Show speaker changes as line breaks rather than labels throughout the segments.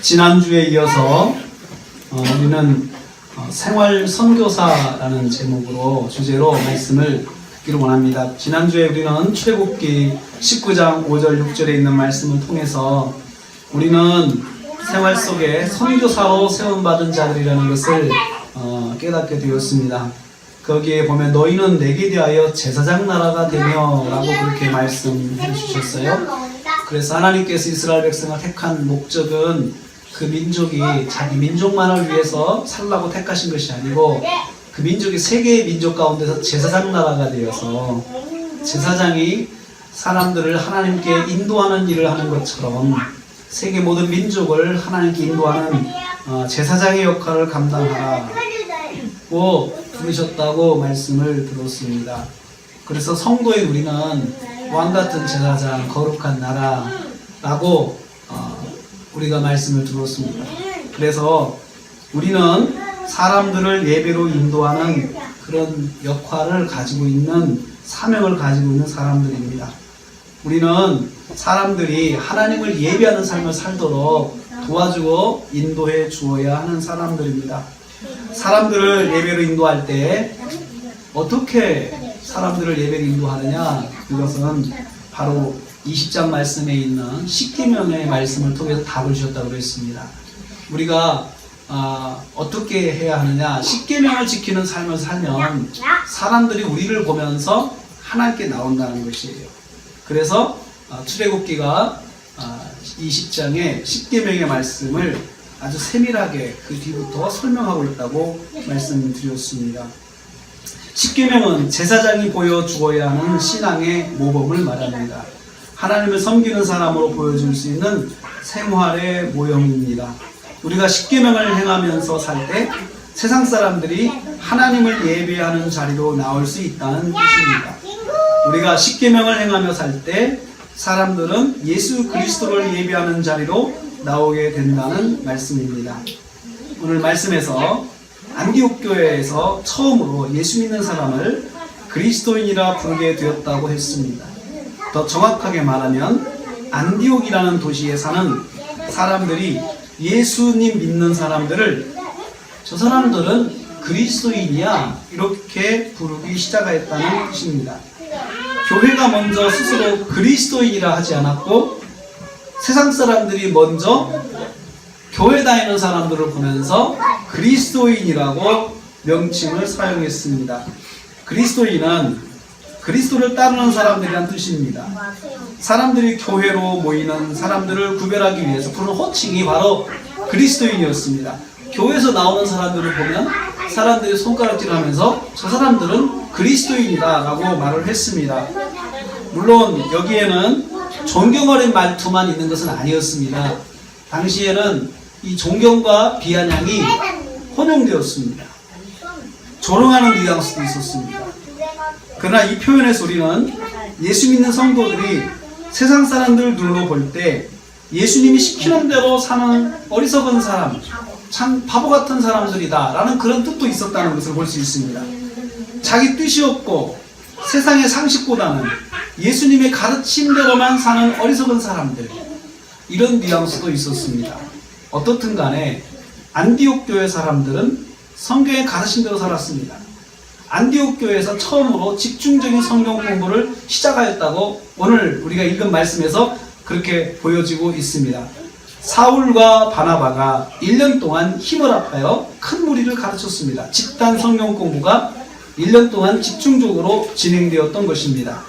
지난주에 이어서 우리는 생활 선교사라는 제목으로 주제로 말씀을 듣기를 원합니다. 지난주에 우리는 출애굽기 19장 5절 6절에 있는 말씀을 통해서 우리는 생활 속에 선교사로 세움받은 자들이라는 것을 깨닫게 되었습니다. 거기에 보면 너희는 내게 대하여 제사장 나라가 되며 라고 그렇게 말씀해 주셨어요. 그래서 하나님께서 이스라엘 백성을 택한 목적은 그 민족이 자기 민족만을 위해서 살라고 택하신 것이 아니고 그 민족이 세계의 민족 가운데서 제사장 나라가 되어서 제사장이 사람들을 하나님께 인도하는 일을 하는 것처럼 세계 모든 민족을 하나님께 인도하는 제사장의 역할을 감당하라고 부르셨다고 말씀을 들었습니다. 그래서 성도의 우리는 왕같은 제사장, 거룩한 나라라고 우리가 말씀을 들었습니다. 그래서 우리는 사람들을 예배로 인도하는 그런 역할을 가지고 있는 사명을 가지고 있는 사람들입니다. 우리는 사람들이 하나님을 예배하는 삶을 살도록 도와주고 인도해 주어야 하는 사람들입니다. 사람들을 예배로 인도할 때 어떻게 사람들을 예배로 인도하느냐? 그것은 바로 20장 말씀에 있는 십계명의 말씀을 통해서 답을 주셨다고 그랬습니다. 우리가 어떻게 해야 하느냐? 십계명을 지키는 삶을 살면 사람들이 우리를 보면서 하나님께 나온다는 것이에요. 그래서 출애굽기가 20장에 십계명의 말씀을 아주 세밀하게 그 뒤부터 설명하고 있다고 말씀드렸습니다. 십계명은 제사장이 보여주어야 하는 신앙의 모범을 말합니다. 하나님을 섬기는 사람으로 보여줄 수 있는 생활의 모형입니다. 우리가 십계명을 행하면서 살 때 세상 사람들이 하나님을 예배하는 자리로 나올 수 있다는 뜻입니다. 우리가 십계명을 행하며 살 때 사람들은 예수 그리스도를 예배하는 자리로 나오게 된다는 말씀입니다. 오늘 말씀에서 안디옥 교회에서 처음으로 예수 믿는 사람을 그리스도인이라 부르게 되었다고 했습니다. 더 정확하게 말하면 안디옥이라는 도시에 사는 사람들이 예수님 믿는 사람들을 저 사람들은 그리스도인이야 이렇게 부르기 시작했다는 뜻입니다. 교회가 먼저 스스로 그리스도인이라 하지 않았고 세상 사람들이 먼저 교회 다니는 사람들을 보면서 그리스도인이라고 명칭을 사용했습니다. 그리스도인은 그리스도를 따르는 사람들이란 뜻입니다. 사람들이 교회로 모이는 사람들을 구별하기 위해서 부르는 호칭이 바로 그리스도인이었습니다. 교회에서 나오는 사람들을 보면 사람들이 손가락질하면서 저 사람들은 그리스도인이다 라고 말을 했습니다. 물론 여기에는 존경어린 말투만 있는 것은 아니었습니다. 당시에는 이 존경과 비아냥이 혼용되었습니다. 조롱하는 뉘앙스도 있었습니다. 그러나 이 표현에서 우리는 예수 믿는 성도들이 세상 사람들 눈으로 볼 때 예수님이 시키는 대로 사는 어리석은 사람, 참 바보 같은 사람들이다 라는 그런 뜻도 있었다는 것을 볼 수 있습니다. 자기 뜻이 없고 세상의 상식보다는 예수님의 가르침대로만 사는 어리석은 사람들, 이런 뉘앙스도 있었습니다. 어떻든 간에 안디옥 교회 사람들은 성경의 가르침대로 살았습니다. 안디옥 교회에서 처음으로 집중적인 성경 공부를 시작하였다고 오늘 우리가 읽은 말씀에서 그렇게 보여지고 있습니다. 사울과 바나바가 1년 동안 힘을 합하여 큰 무리를 가르쳤습니다. 집단 성경 공부가 1년 동안 집중적으로 진행되었던 것입니다.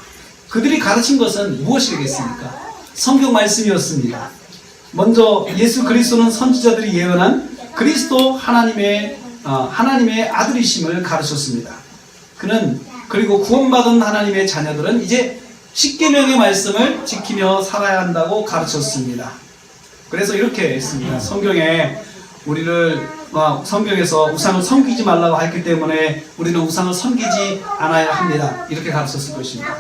그들이 가르친 것은 무엇이겠습니까? 성경 말씀이었습니다. 먼저 예수 그리스도는 선지자들이 예언한 그리스도 하나님의 아들이심을 가르쳤습니다. 그리고 구원받은 하나님의 자녀들은 이제 십계명의 말씀을 지키며 살아야 한다고 가르쳤습니다. 그래서 이렇게 했습니다. 성경에서 우상을 섬기지 말라고 했기 때문에 우리는 우상을 섬기지 않아야 합니다. 이렇게 가르쳤을 것입니다.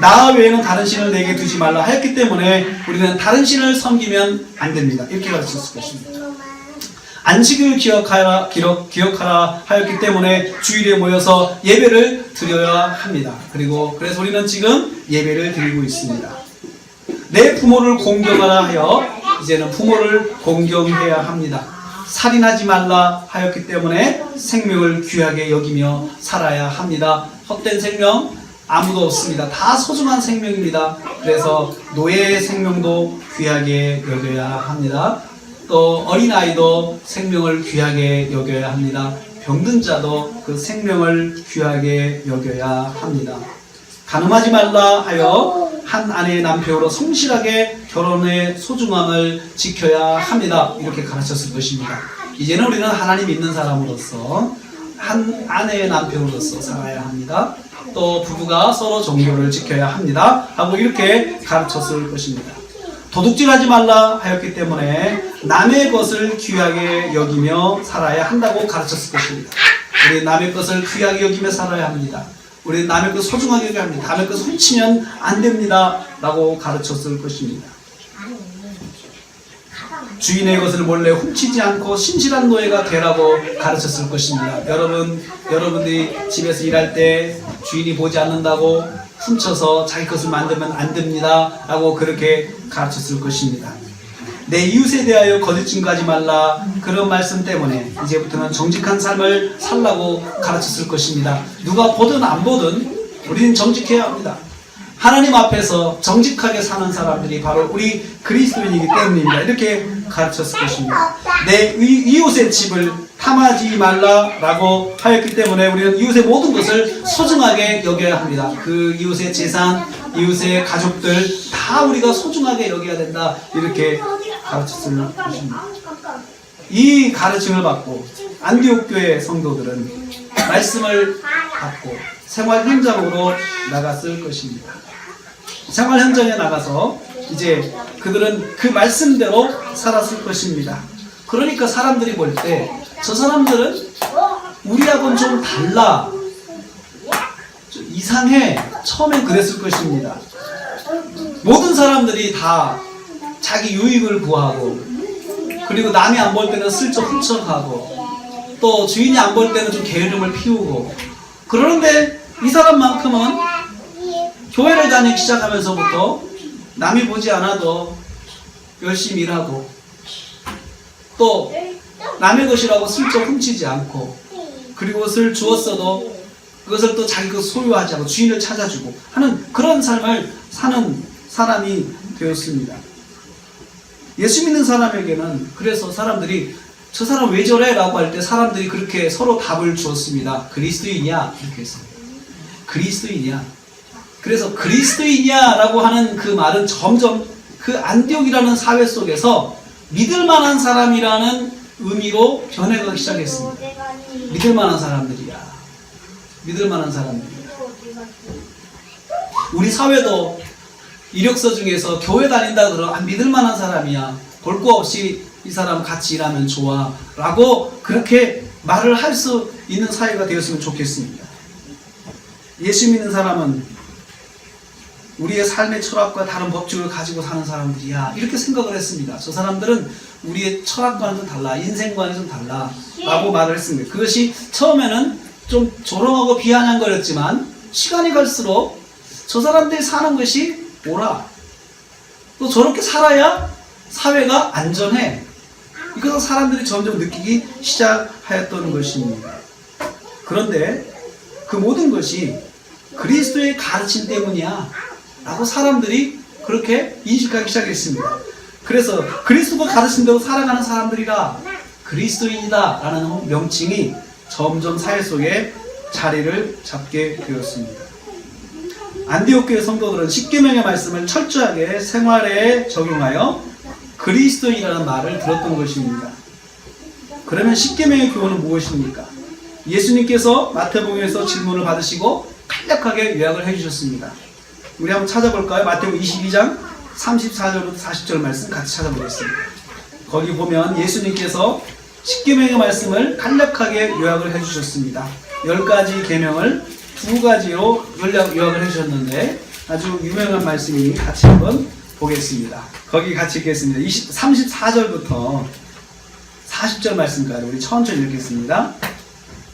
나 외에는 다른 신을 내게 두지 말라 하였기 때문에 우리는 다른 신을 섬기면 안 됩니다. 이렇게 가르쳤을 것입니다. 안식일을 기억하라 하였기 때문에 주일에 모여서 예배를 드려야 합니다. 그래서 우리는 지금 예배를 드리고 있습니다. 내 부모를 공경하라 하여 이제는 부모를 공경해야 합니다. 살인하지 말라 하였기 때문에 생명을 귀하게 여기며 살아야 합니다. 헛된 생명 아무도 없습니다. 다 소중한 생명입니다. 그래서 노예의 생명도 귀하게 여겨야 합니다. 또 어린아이도 생명을 귀하게 여겨야 합니다. 병든 자도 그 생명을 귀하게 여겨야 합니다. 간음하지 말라 하여 한 아내의 남편으로 성실하게 결혼의 소중함을 지켜야 합니다. 이렇게 가르쳤을 것입니다. 이제는 우리는 하나님 믿는 사람으로서 한 아내의 남편으로서 살아야 합니다. 또 부부가 서로 정도를 지켜야 합니다. 하고 이렇게 가르쳤을 것입니다. 도둑질하지 말라 하였기 때문에 남의 것을 귀하게 여기며 살아야 한다고 가르쳤을 것입니다. 우리 남의 것을 귀하게 여기며 살아야 합니다. 우리 남의 것 소중하게 여겨야 합니다. 남의 것을 훔치면 안 됩니다. 라고 가르쳤을 것입니다. 주인의 것을 몰래 훔치지 않고 신실한 노예가 되라고 가르쳤을 것입니다. 여러분들이 집에서 일할 때 주인이 보지 않는다고 훔쳐서 자기 것을 만들면 안 됩니다. 라고 그렇게 가르쳤을 것입니다. 내 이웃에 대하여 거짓 증거하지 말라. 그런 말씀 때문에 이제부터는 정직한 삶을 살라고 가르쳤을 것입니다. 누가 보든 안 보든 우리는 정직해야 합니다. 하나님 앞에서 정직하게 사는 사람들이 바로 우리 그리스도인이기 때문입니다. 이렇게 가르쳤을 것입니다. 내 이웃의 집을 탐하지 말라라고 하였기 때문에 우리는 이웃의 모든 것을 소중하게 여겨야 합니다. 그 이웃의 재산, 이웃의 가족들 다 우리가 소중하게 여겨야 된다. 이렇게 가르쳤을 것입니다. 이 가르침을 받고 안디옥 교회 성도들은 말씀을 받고 생활 현장으로 나갔을 것입니다. 생활 현장에 나가서 이제 그들은 그 말씀대로 살았을 것입니다. 그러니까 사람들이 볼 때 저 사람들은 우리하고는 좀 달라, 좀 이상해, 처음엔 그랬을 것입니다. 모든 사람들이 다 자기 유익을 구하고, 그리고 남이 안 볼 때는 슬쩍 훔쳐가고, 또 주인이 안 볼 때는 좀 게으름을 피우고, 그러는데 이 사람만큼은 교회를 다니기 시작하면서부터 남이 보지 않아도 열심히 일하고, 또 남의 것이라고 슬쩍 훔치지 않고, 그리고 그것을 주었어도 그것을 또 자기 것 소유하지 않고 주인을 찾아주고 하는 그런 삶을 사는 사람이 되었습니다. 예수 믿는 사람에게는 그래서 사람들이 저 사람 왜 저래? 라고 할 때 사람들이 그렇게 서로 답을 주었습니다. 그리스도인이야? 이렇게 했습니다. 그리스도인이야? 그래서 그리스도인이야? 라고 하는 그 말은 점점 그 안디옥이라는 사회 속에서 믿을 만한 사람이라는 의미로 변해가기 시작했습니다. 믿을 만한 사람들이야. 믿을 만한 사람들이야. 우리 사회도 이력서 중에서 교회 다닌다 그러면 믿을 만한 사람이야. 볼 거 없이 이 사람 같이 일하면 좋아. 라고 그렇게 말을 할 수 있는 사회가 되었으면 좋겠습니다. 예수 믿는 사람은 우리의 삶의 철학과 다른 법칙을 가지고 사는 사람들이야. 이렇게 생각을 했습니다. 저 사람들은 우리의 철학과는 좀 달라. 인생과는 좀 달라. 라고 말을 했습니다. 그것이 처음에는 좀 조롱하고 비아냥거렸지만 시간이 갈수록 저 사람들이 사는 것이 옳아. 또 저렇게 살아야 사회가 안전해. 이것을 사람들이 점점 느끼기 시작하였던 것입니다. 그런데 그 모든 것이 그리스도의 가르침 때문이야 라고 사람들이 그렇게 인식하기 시작했습니다. 그래서 그리스도가 가르침대로 살아가는 사람들이라 그리스도인이다 라는 명칭이 점점 사회 속에 자리를 잡게 되었습니다. 안디옥 교회 성도들은 십계명의 말씀을 철저하게 생활에 적용하여 그리스도인이라는 말을 들었던 것입니다. 그러면 십계명의 교훈은 무엇입니까? 예수님께서 마태복음에서 질문을 받으시고 간략하게 요약을 해주셨습니다. 우리 한번 찾아볼까요? 마태복음 22장 34절부터 40절 말씀 같이 찾아보겠습니다. 거기 보면 예수님께서 십계명의 말씀을 간략하게 요약을 해주셨습니다. 10가지 계명을 2가지로 요약을 해주셨는데 아주 유명한 말씀이니 같이 한번 보겠습니다. 거기 같이 읽겠습니다. 34절부터 40절 말씀까지 우리 천천히 읽겠습니다.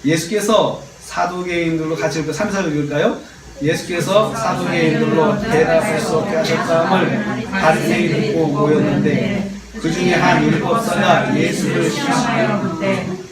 예수께서 사두개인들로 같이 읽고 34절 읽을까요? 예수께서 사두개인들로 대답할 수 없게 하셨다함을 바리새인이 듣고 모였는데 그 중에 한 율법사가 예수를 시험하여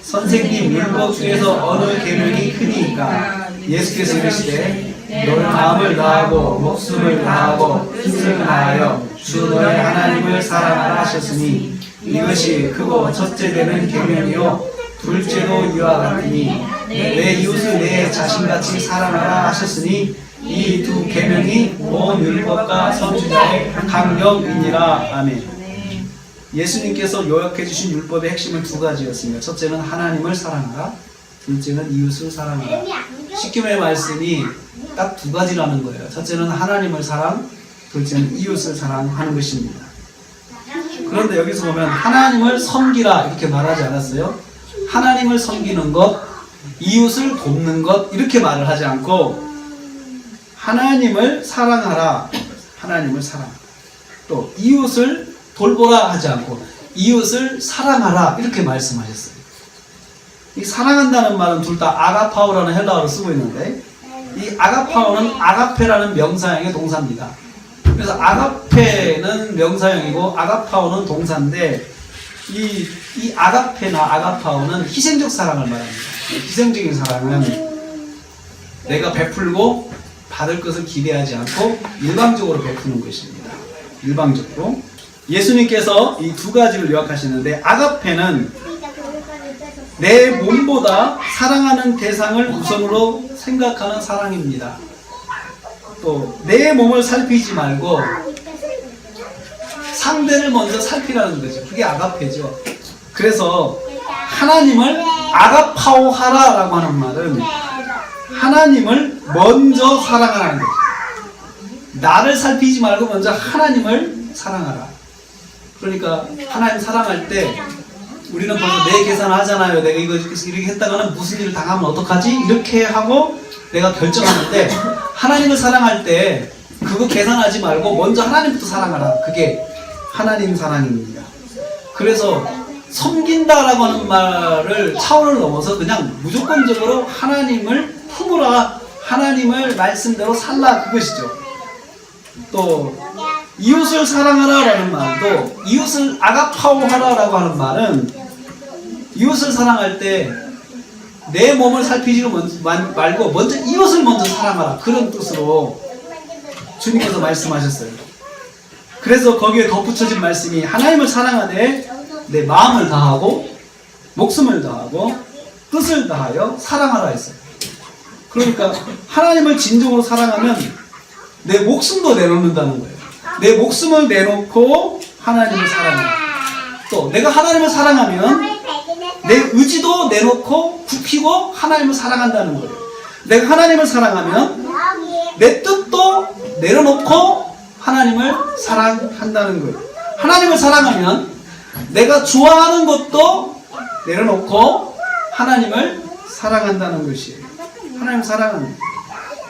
선생님, 율법 중에서 어느 계명이 크니까? 예수께서 이르시되 너는 마음을 다하고 목숨을 다하고 뜻을 다하여 주 너의 하나님을 사랑하라 하셨으니 이것이 크고 첫째 되는 계명이요 둘째도 이와 같으니 내 이웃을 내 자신같이 사랑하라 하셨으니 이 두 계명이 온 율법과 선지자의 강령이니라. 아멘. 예수님께서 요약해 주신 율법의 핵심은 두 가지였습니다. 첫째는 하나님을 사랑하라, 둘째는 이웃을 사랑하라. 십계명의 말씀이 딱 두 가지라는 거예요. 첫째는 하나님을 사랑, 둘째는 이웃을 사랑하는 것입니다. 그런데 여기서 보면 하나님을 섬기라 이렇게 말하지 않았어요? 하나님을 섬기는 것, 이웃을 돕는 것 이렇게 말을 하지 않고 하나님을 사랑하라, 하나님을 사랑, 또 이웃을 돌보라 하지 않고 이웃을 사랑하라 이렇게 말씀하셨어요. 이 사랑한다는 말은 둘 다 아가파오라는 헬라어를 쓰고 있는데 이 아가파오는 아가페라는 명사형의 동사입니다. 그래서 아가페는 명사형이고 아가파오는 동사인데 이 아가페나 아가파오는 희생적 사랑을 말합니다. 희생적인 사랑은 내가 베풀고 받을 것을 기대하지 않고 일방적으로 베푸는 것입니다. 일방적으로. 예수님께서 이 두 가지를 요약하시는데 아가페는 내 몸보다 사랑하는 대상을 우선으로 생각하는 사랑입니다. 또 내 몸을 살피지 말고 상대를 먼저 살피라는 거죠. 그게 아가페죠. 그래서 하나님을 아가파오하라 라고 하는 말은 하나님을 먼저 사랑하라는 거죠. 나를 살피지 말고 먼저 하나님을 사랑하라. 그러니까 하나님 사랑할 때 우리는 벌써 내 계산을 하잖아요. 내가 이거 이렇게 했다가는 무슨 일을 당하면 어떡하지? 이렇게 하고 내가 결정하는데 하나님을 사랑할 때 그거 계산하지 말고 먼저 하나님부터 사랑하라. 그게 하나님 사랑입니다. 그래서 섬긴다라고 하는 말을 차원을 넘어서 그냥 무조건적으로 하나님을 품으라, 하나님을 말씀대로 살라 그것이죠. 또 이웃을 사랑하라라는 말도 이웃을 아가파오하라라고 하는 말은 이웃을 사랑할 때 내 몸을 살피지 말고 먼저 이웃을 먼저 사랑하라 그런 뜻으로 주님께서 말씀하셨어요. 그래서 거기에 덧붙여진 말씀이 하나님을 사랑하되 내 마음을 다하고 목숨을 다하고 뜻을 다하여 사랑하라 했어요. 그러니까 하나님을 진정으로 사랑하면 내 목숨도 내놓는다는 거예요. 내 목숨을 내놓고 하나님을 사랑해. 또 내가 하나님을 사랑하면 내 의지도 내놓고 굽히고 하나님을 사랑한다는 거예요. 내가 하나님을 사랑하면 내 뜻도 내려놓고 하나님을 사랑한다는 거예요. 하나님을 사랑하면 내가 좋아하는 것도 내려놓고 하나님을 사랑한다는 것이에요. 하나님을 사랑하는 거예요.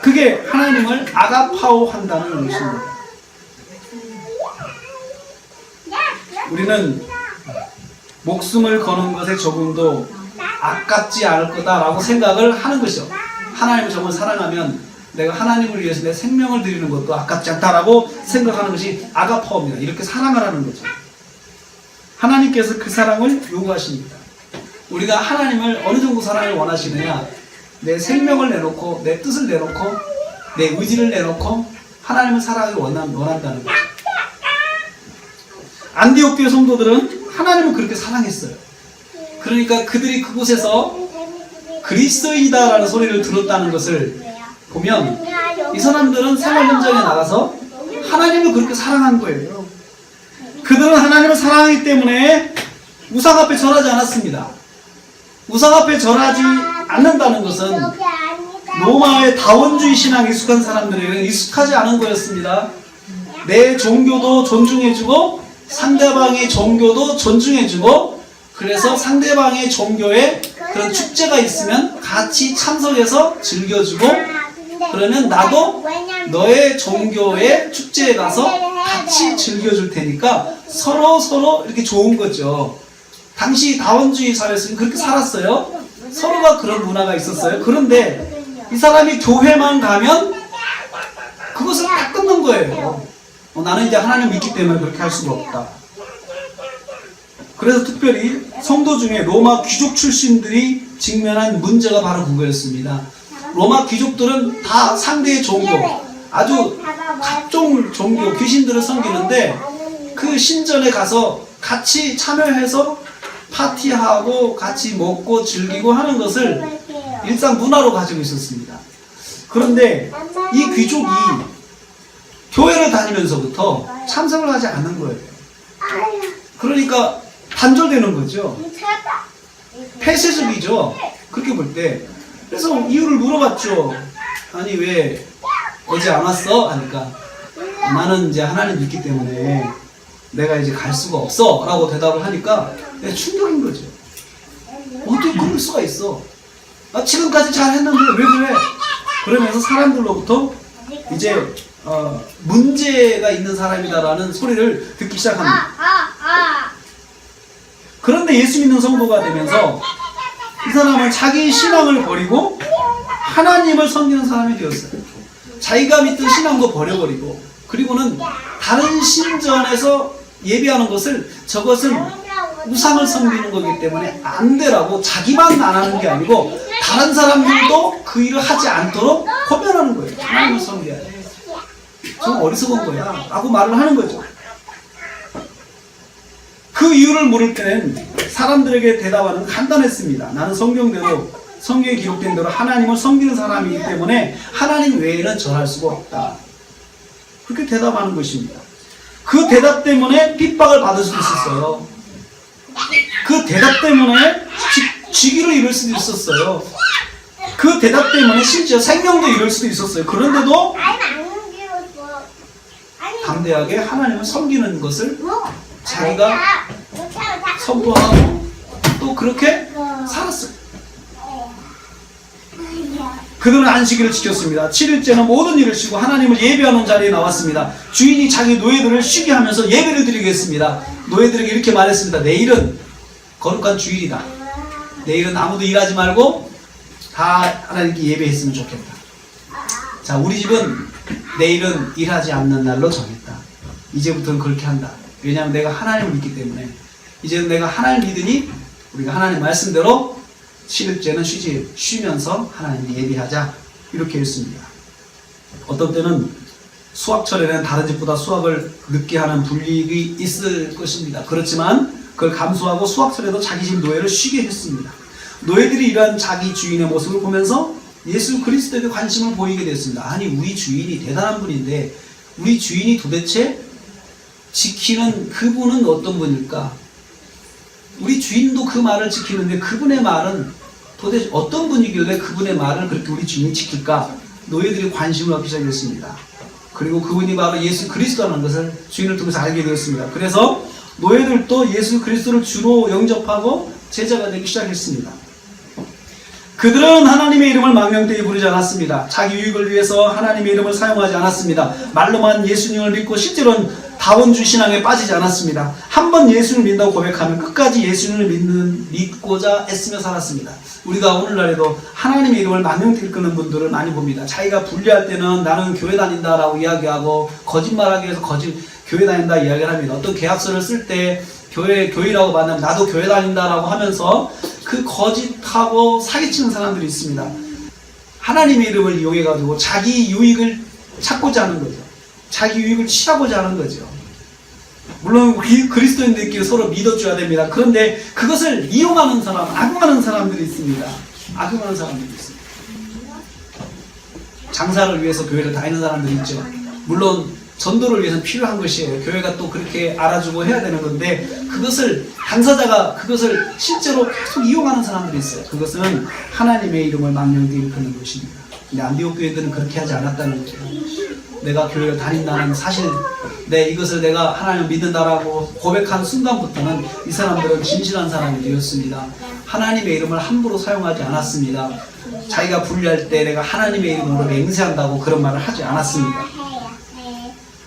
그게 하나님을 아가파오 한다는 것입니다. 우리는 목숨을 거는 것에 조금도 아깝지 않을 거다라고 생각을 하는 것이죠. 하나님을 정말 사랑하면 내가 하나님을 위해서 내 생명을 드리는 것도 아깝지 않다라고 생각하는 것이 아가파오입니다. 이렇게 사랑하라는 거죠. 하나님께서 그 사랑을 요구하십니다. 우리가 하나님을 어느 정도 사랑을 원하시느냐? 내 생명을 내놓고 내 뜻을 내놓고 내 의지를 내놓고 하나님을 사랑하기 원한다는 거죠. 안디옥 교회 성도들은 하나님을 그렇게 사랑했어요. 그러니까 그들이 그곳에서 그리스도이다라는 소리를 들었다는 것을 보면 이 사람들은 생활 현장에 나가서 하나님을 그렇게 사랑한 거예요. 그들은 하나님을 사랑하기 때문에 우상 앞에 절하지 않았습니다. 우상 앞에 절하지 않는다는 것은 로마의 다원주의 신앙에 익숙한 사람들에게는 익숙하지 않은 거였습니다. 내 종교도 존중해주고 상대방의 종교도 존중해주고 그래서 상대방의 종교에 그런 축제가 있으면 같이 참석해서 즐겨주고 그러면 나도 너의 종교의 축제에 가서 같이 즐겨줄 테니까 서로 이렇게 좋은 거죠. 당시 다원주의 사회에서는 그렇게 살았어요. 서로가 그런 문화가 있었어요. 그런데 이 사람이 교회만 가면 그것을 딱 끊는 거예요. 나는 이제 하나님 믿기 때문에 그렇게 할 수가 없다. 그래서 특별히 성도 중에 로마 귀족 출신들이 직면한 문제가 바로 그거였습니다. 로마 귀족들은 다 상대의 종교, 아주 각종 종교, 귀신들을 섬기는데 그 신전에 가서 같이 참여해서 파티하고 같이 먹고 즐기고 하는 것을 일상 문화로 가지고 있었습니다. 그런데 이 귀족이 교회를 다니면서부터 참석을 하지 않는 거예요. 그러니까 단절되는 거죠. 폐쇄적이죠. 그렇게 볼 때. 그래서 이유를 물어봤죠. 아니 왜 어제 안 왔어? 하니까 나는 이제 하나님 믿기 때문에 내가 이제 갈 수가 없어 라고 대답을 하니까 충격인 거죠. 어떻게 그럴 수가 있어? 나 지금까지 잘 했는데 왜 그래? 그러면서 사람들로부터 이제 문제가 있는 사람이다라는 소리를 듣기 시작합니다. 그런데 예수 믿는 성도가 되면서 이 사람은 자기 신앙을 버리고 하나님을 섬기는 사람이 되었어요. 자기가 믿던 신앙도 버려버리고, 그리고는 다른 신전에서 예배하는 것을, 저것은 우상을 섬기는 거기 때문에 안 되라고 자기만 안 하는 게 아니고 다른 사람들도 그 일을 하지 않도록 권면하는 거예요. 하나님을 섬겨야 돼. 좀 어리석은 거야 라고 말을 하는 거죠. 그 이유를 물을 때는 사람들에게 대답하는 간단했습니다. 나는 성경대로, 성경에 기록된 대로 하나님을 섬기는 사람이기 때문에 하나님 외에는 전할 수가 없다. 그렇게 대답하는 것입니다. 그 대답 때문에 핍박을 받을 수도 있었어요. 그 대답 때문에 직위를 잃을 수도 있었어요. 그 대답 때문에 심지어 생명도 잃을 수도 있었어요. 그런데도 담대하게 하나님을 섬기는 것을 자기가 선포하고 또 그렇게 살았어요. 그들은 안식일을 지켰습니다. 7일째는 모든 일을 쉬고 하나님을 예배하는 자리에 나왔습니다. 주인이 자기 노예들을 쉬게 하면서 예배를 드리겠습니다. 노예들에게 이렇게 말했습니다. 내일은 거룩한 주일이다. 내일은 아무도 일하지 말고 다 하나님께 예배했으면 좋겠다. 자, 우리 집은 내일은 일하지 않는 날로 정했다. 이제부터는 그렇게 한다. 왜냐하면 내가 하나님을 믿기 때문에. 이제는 내가 하나님을 믿으니 우리가 하나님 말씀대로 7일째는 쉬면서 하나님을 예배하자. 이렇게 했습니다. 어떤 때는 수확철에는 다른 집보다 수확을 늦게 하는 불이익이 있을 것입니다. 그렇지만 그걸 감수하고 수확철에도 자기 집 노예를 쉬게 했습니다. 노예들이 이러한 자기 주인의 모습을 보면서 예수 그리스도에게 관심을 보이게 됐습니다. 아니, 우리 주인이 대단한 분인데 우리 주인이 도대체 지키는 그분은 어떤 분일까? 우리 주인도 그 말을 지키는데 그분의 말은 도대체 어떤 분이길래 그분의 말을 그렇게 우리 주인이 지킬까? 노예들이 관심을 갖기 시작했습니다. 그리고 그분이 바로 예수 그리스도라는 것을 주인을 통해서 알게 되었습니다. 그래서 노예들도 예수 그리스도를 주로 영접하고 제자가 되기 시작했습니다. 그들은 하나님의 이름을 망령되이 부르지 않았습니다. 자기 유익을 위해서 하나님의 이름을 사용하지 않았습니다. 말로만 예수님을 믿고 실제로는 다원주 신앙에 빠지지 않았습니다. 한번 예수님을 믿는다고 고백하면 끝까지 예수님을 믿고자 애쓰며 살았습니다. 우리가 오늘날에도 하나님의 이름을 망령되이 끄는 분들을 많이 봅니다. 자기가 불리할 때는 나는 교회 다닌다라고 이야기하고 거짓말하기 위해서 교회 다닌다 이야기를 합니다. 어떤 계약서를 쓸 때 교회라고 만나면 나도 교회 다닌다라고 하면서 그 거짓하고 사기치는 사람들이 있습니다. 하나님의 이름을 이용해가지고 자기 유익을 찾고자 하는 거죠. 자기 유익을 취하고자 하는 거죠. 물론 그리스도인들끼리 서로 믿어줘야 됩니다. 그런데 그것을 이용하는 사람, 악용하는 사람들이 있습니다. 악용하는 사람들이 있습니다. 장사를 위해서 교회를 다니는 사람들이 있죠. 물론 전도를 위해서 필요한 것이에요. 교회가 또 그렇게 알아주고 해야 되는 건데 그것을 당사자가 그것을 실제로 계속 이용하는 사람들이 있어요. 그것은 하나님의 이름을 망령되이 끄는 것입니다. 근데 안디옥 교회들은 그렇게 하지 않았다는 거예요. 내가 교회를 다닌다는 사실, 이것을 내가 하나님을 믿는다라고 고백한 순간부터는 이 사람들은 진실한 사람이 되었습니다. 하나님의 이름을 함부로 사용하지 않았습니다. 자기가 불리할 때 내가 하나님의 이름으로 맹세한다고 그런 말을 하지 않았습니다.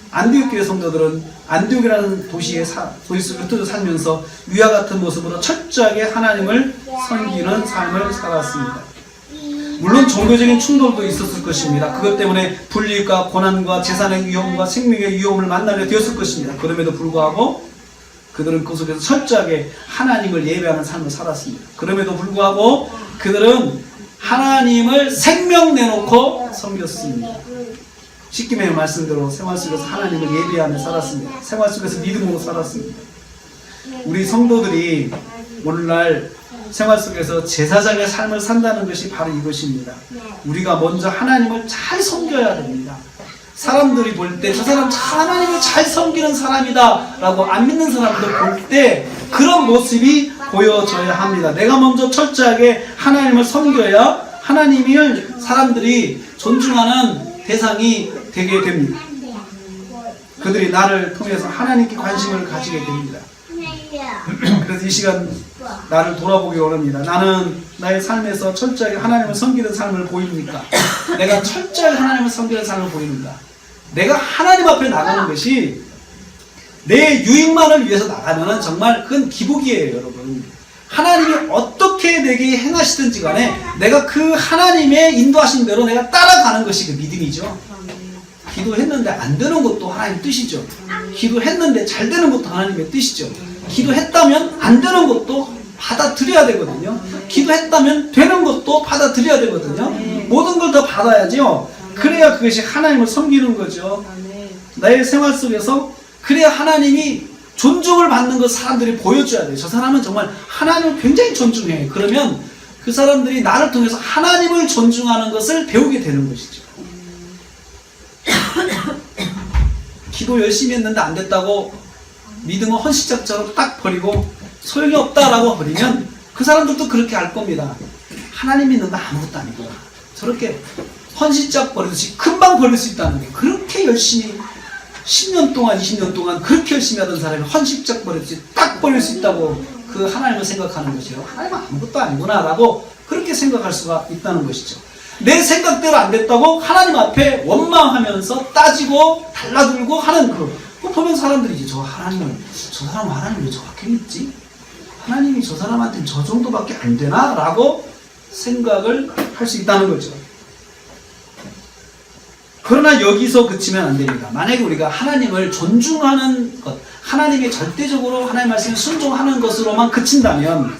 안디옥 교회 성도들은 안디옥이라는 도시 속에 흩어져 살면서 위와 같은 모습으로 철저하게 하나님을 섬기는 삶을 살았습니다. 물론 종교적인 충돌도 있었을 것입니다. 그것 때문에 불이익과 고난과 재산의 위험과 생명의 위험을 만나게 되었을 것입니다. 그럼에도 불구하고 그들은 그 속에서 철저하게 하나님을 예배하는 삶을 살았습니다. 그럼에도 불구하고 그들은 하나님을 생명 내놓고 섬겼습니다. 십계명의 말씀대로 생활 속에서 하나님을 예배하며 살았습니다. 생활 속에서 믿음으로 살았습니다. 우리 성도들이 오늘날 생활 속에서 제사장의 삶을 산다는 것이 바로 이것입니다. 우리가 먼저 하나님을 잘 섬겨야 됩니다. 사람들이 볼 때 저 사람 하나님을 잘 섬기는 사람이다 라고 안 믿는 사람들 볼 때 그런 모습이 보여져야 합니다. 내가 먼저 철저하게 하나님을 섬겨야 하나님을 사람들이 존중하는 대상이 되게 됩니다. 그들이 나를 통해서 하나님께 관심을 가지게 됩니다. 그래서 이 시간 나를 돌아보기 원합니다. 나는 나의 삶에서 철저하게 하나님을 섬기는 삶을 보입니까? 내가 철저하게 하나님을 섬기는 삶을 보입니다. 내가 하나님 앞에 나가는 것이 내 유익만을 위해서 나가면 정말 그건 기복이에요, 여러분. 하나님이 어떻게 내게 행하시든지 간에 내가 그 하나님의 인도하신 대로 내가 따라가는 것이 그 믿음이죠. 기도했는데 안 되는 것도 하나님의 뜻이죠. 기도했는데 잘 되는 것도 하나님의 뜻이죠. 기도했다면 안 되는 것도 받아들여야 되거든요. 기도했다면 되는 것도 받아들여야 되거든요. 모든 걸 다 받아야죠. 그래야 그것이 하나님을 섬기는 거죠. 나의 생활 속에서 그래야 하나님이 존중을 받는 것 사람들이 보여줘야 돼요. 저 사람은 정말 하나님을 굉장히 존중해요. 그러면 그 사람들이 나를 통해서 하나님을 존중하는 것을 배우게 되는 것이죠. 기도 열심히 했는데 안 됐다고 믿음을 헌신짝처럼 딱 버리고 소용이 없다라고 버리면 그 사람들도 그렇게 할 겁니다. 하나님 믿는 거 아무것도 아니구나. 저렇게 헌신짝 버리듯이 금방 버릴 수 있다는 게 그렇게 열심히 10년 동안 20년 동안 그렇게 열심히 하던 사람이 헌신짝 버리듯이 딱 버릴 수 있다고 그 하나님을 생각하는 것이에요. 하나님은 아무것도 아니구나 라고 그렇게 생각할 수가 있다는 것이죠. 내 생각대로 안 됐다고 하나님 앞에 원망하면서 따지고 달라들고 하는 그 보면 사람들이 이제 저 사람 하나님 왜 저렇게 믿지? 하나님이 저 사람한테는 저 정도밖에 안 되나? 라고 생각을 할 수 있다는 거죠. 그러나 여기서 그치면 안 됩니다. 만약에 우리가 하나님을 존중하는 것, 하나님의 절대적으로 하나님 말씀에 순종하는 것으로만 그친다면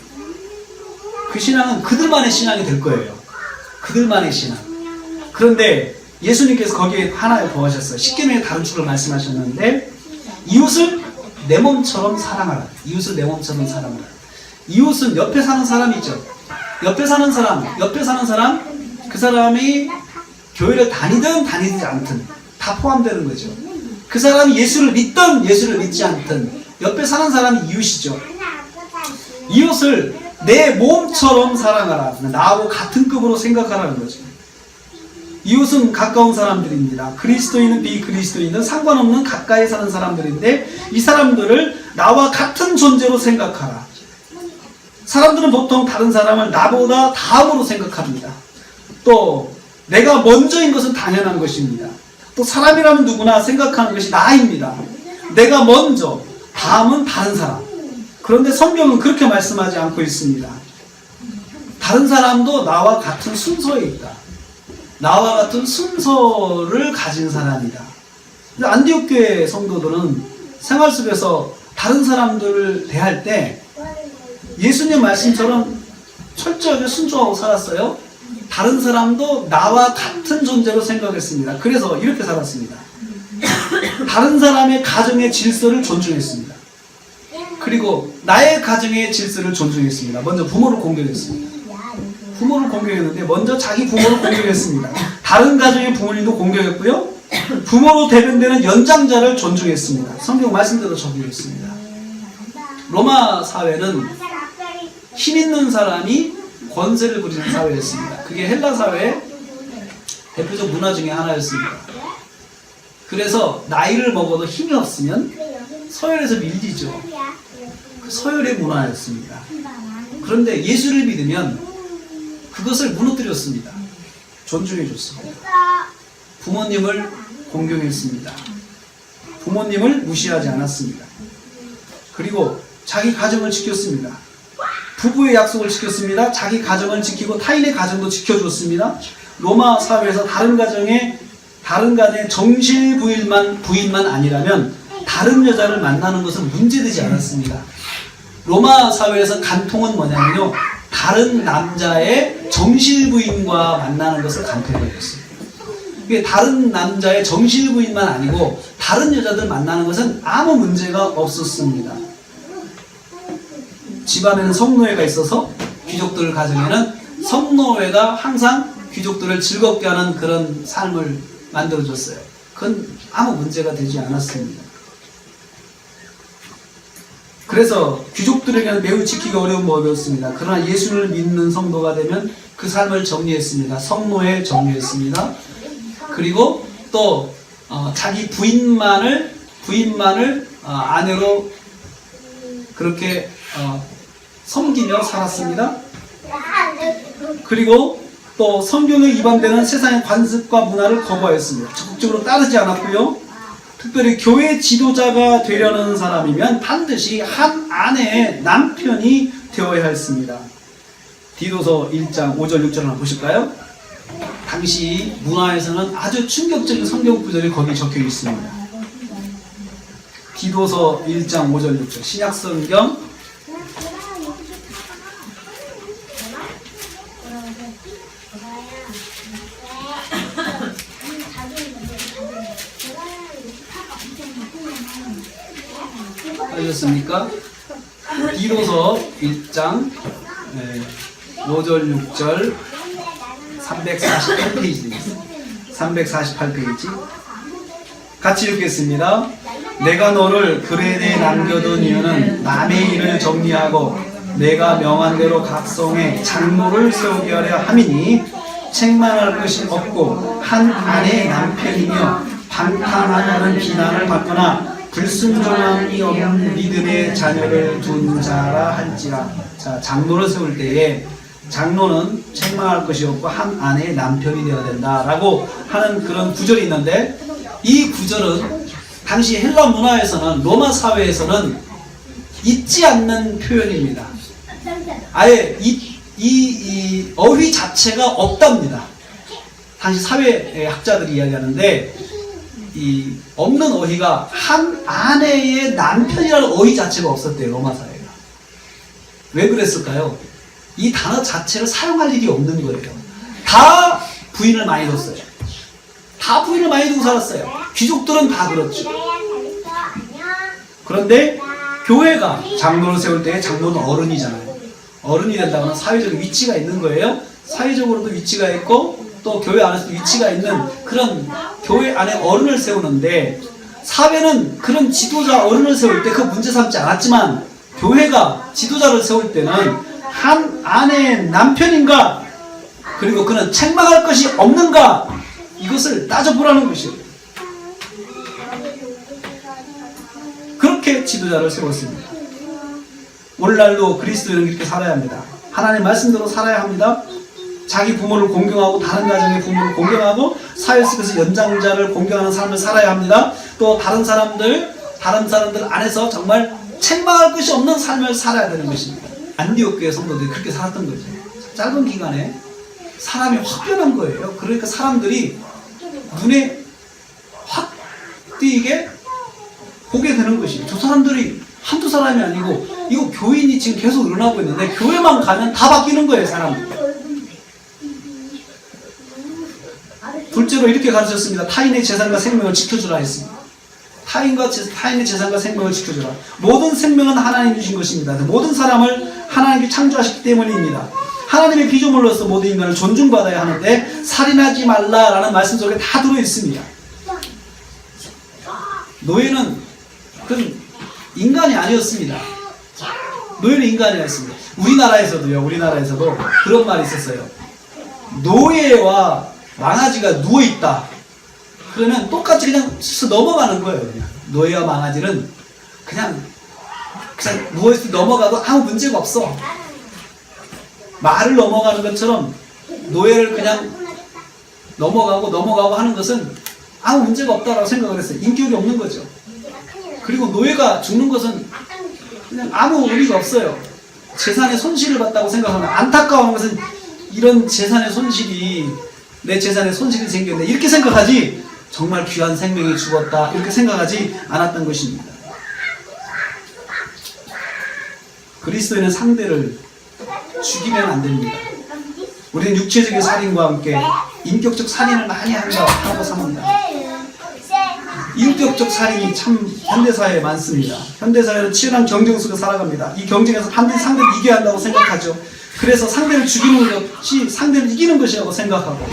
그 신앙은 그들만의 신앙이 될 거예요. 그들만의 신앙. 그런데 예수님께서 거기에 하나에 더하셨어요. 십계명의 다른 축을 말씀하셨는데 이웃을 내 몸처럼 사랑하라. 이웃을 내 몸처럼 사랑하라. 이웃은 옆에 사는 사람이죠. 옆에 사는 사람 그 사람이 교회를 다니든 다니지 않든 다 포함되는 거죠. 그 사람이 예수를 믿든 예수를 믿지 않든 옆에 사는 사람이 이웃이죠. 이웃을 내 몸처럼 사랑하라. 나하고 같은 급으로 생각하라는 거죠. 이웃은 가까운 사람들입니다. 그리스도인은 비그리스도인은 상관없는 가까이 사는 사람들인데 이 사람들을 나와 같은 존재로 생각하라. 사람들은 보통 다른 사람을 나보다 다음으로 생각합니다. 또 내가 먼저인 것은 당연한 것입니다. 또 사람이라면 누구나 생각하는 것이 나입니다. 내가 먼저, 다음은 다른 사람. 그런데 성경은 그렇게 말씀하지 않고 있습니다. 다른 사람도 나와 같은 순서에 있다. 나와 같은 순서를 가진 사람이다. 안디옥 교회 성도들은 생활 속에서 다른 사람들을 대할 때 예수님 말씀처럼 철저하게 순종하고 살았어요. 다른 사람도 나와 같은 존재로 생각했습니다. 그래서 이렇게 살았습니다. 다른 사람의 가정의 질서를 존중했습니다. 그리고 나의 가정의 질서를 존중했습니다. 먼저 부모를 공경했습니다. 부모를 공경했는데 먼저 자기 부모를 공경했습니다. 다른 가정의 부모님도 공경했고요. 부모로 대변되는 연장자를 존중했습니다. 성경 말씀대로 적용했습니다. 로마 사회는 힘 있는 사람이 권세를 부리는 사회였습니다. 그게 헬라 사회의 대표적 문화 중에 하나였습니다. 그래서 나이를 먹어도 힘이 없으면 서열에서 밀리죠. 그 서열의 문화였습니다. 그런데 예수를 믿으면 그것을 무너뜨렸습니다. 존중해줬습니다. 부모님을 공경했습니다. 부모님을 무시하지 않았습니다. 그리고 자기 가정을 지켰습니다. 부부의 약속을 지켰습니다. 자기 가정을 지키고 타인의 가정도 지켜줬습니다. 로마 사회에서 다른 가정의 정실 부인만 아니라면 다른 여자를 만나는 것은 문제되지 않았습니다. 로마 사회에서 간통은 뭐냐면요, 다른 남자의 정실부인과 만나는 것을 간통이라고 했어요. 이게 다른 남자의 정실부인만 아니고 다른 여자들 만나는 것은 아무 문제가 없었습니다. 집안에는 성노예가 있어서 귀족들 가정에는 성노예가 항상 귀족들을 즐겁게 하는 그런 삶을 만들어줬어요. 그건 아무 문제가 되지 않았습니다. 그래서 귀족들에게는 매우 지키기 어려운 법이었습니다. 그러나 예수를 믿는 성도가 되면 그 삶을 정리했습니다. 성노예 정리했습니다. 그리고 또 자기 부인만을 아내로 그렇게 섬기며 살았습니다. 그리고 또 성경에 위반되는 세상의 관습과 문화를 거부하였습니다. 적극적으로 따르지 않았고요. 특별히 교회 지도자가 되려는 사람이면 반드시 한 아내의 남편이 되어야 했습니다. 디도서 1장 5절 6절 한번 보실까요? 당시 문화에서는 아주 충격적인 성경 구절이 거기 적혀 있습니다. 디도서 1장 5절 6절 신약 성경 알겠습니까? 디도서 1장 5절 6절 348페이지입니다. 348페이지 같이 읽겠습니다. 내가 너를 그레네에 남겨둔 이유는 남의 일을 정리하고 내가 명한 대로 각 성에 장로를 세우게 하려 함이니 책망할 것이 없고 한 아내의 남편이며 방탕하냐는 비난을 받거나 불순종함이 없는 믿음의 자녀를 둔 자라 할지라. 자, 장로를 세울 때에 장로는 책망할 것이 없고 한 아내의 남편이 되어야 된다라고 하는 그런 구절이 있는데, 이 구절은 당시 헬라 문화에서는, 로마 사회에서는 잊지 않는 표현입니다. 아예 이 어휘 자체가 없답니다. 당시 사회학자들이 이야기하는데 이 없는 어휘가 한 아내의 남편이라는 어휘 자체가 없었대요. 로마 사회가. 왜 그랬을까요? 이 단어 자체를 사용할 일이 없는 거예요. 다 부인을 많이 뒀어요. 다 부인을 많이 두고 살았어요. 귀족들은 다 그렇죠. 그런데 교회가 장로를 세울 때 장로는 어른이잖아요. 어른이 된다거나 사회적인 위치가 있는 거예요. 사회적으로도 위치가 있고 또 교회 안에서도 위치가 있는 그런 교회 안에 어른을 세우는데, 사회는 그런 지도자 어른을 세울 때 그 문제 삼지 않았지만 교회가 지도자를 세울 때는 한 아내의 남편인가, 그리고 그는 책망할 것이 없는가, 이것을 따져보라는 것이에요. 그렇게 지도자를 세웠습니다. 오늘날도 그리스도인은 이렇게 살아야 합니다. 하나님의 말씀대로 살아야 합니다. 자기 부모를 공경하고 다른 가정의 부모를 공경하고 사회 속에서 연장자를 공경하는 삶을 살아야 합니다. 또 다른 사람들 안에서 정말 책망할 것이 없는 삶을 살아야 되는 것입니다. 안디옥 교회 성도들이 그렇게 살았던 거죠. 짧은 기간에 사람이 확 변한 거예요. 그러니까 사람들이 눈에 확 띄게 보게 되는 것이에요. 저 사람들이 한두 사람이 아니고 이거 교인이 지금 계속 일어나고 있는데 교회만 가면 다 바뀌는 거예요, 사람들. 둘째로 이렇게 가르쳤습니다. 타인의 재산과 생명을 지켜주라 했습니다. 타인의 재산과 생명을 지켜주라. 모든 생명은 하나님 주신 것입니다. 모든 사람을 하나님이 창조하셨기 때문입니다. 하나님의 피조물로서 모든 인간을 존중받아야 하는데 살인하지 말라라는 말씀 속에 다 들어있습니다. 노예는 그건 인간이 아니었습니다. 노예는 인간이 아니었습니다. 우리나라에서도 그런 말이 있었어요. 노예와 망아지가 누워있다. 그러면 똑같이 그냥 넘어가는 거예요. 그냥. 노예와 망아지는 그냥 누워있을 때 넘어가도 아무 문제가 없어. 말을 넘어가는 것처럼 노예를 그냥 넘어가고 하는 것은 아무 문제가 없다라고 생각을 했어요. 인격이 없는 거죠. 그리고 노예가 죽는 것은 그냥 아무 의미가 없어요. 재산의 손실을 봤다고 생각하면, 안타까운 것은 이런 재산의 손실이, 내 재산에 손실이 생겼네, 이렇게 생각하지, 정말 귀한 생명이 죽었다 이렇게 생각하지 않았던 것입니다. 그리스도인은 상대를 죽이면 안 됩니다. 우리는 육체적인 살인과 함께 인격적 살인을 많이 하고 삽니다. 인격적 살인이 참 현대사회에 많습니다. 현대사회는 치열한 경쟁 속에 살아갑니다. 이 경쟁에서 반드시 상대를 이겨야 한다고 생각하죠. 그래서 상대를 죽이는 것이 상대를 이기는 것이라고 생각하고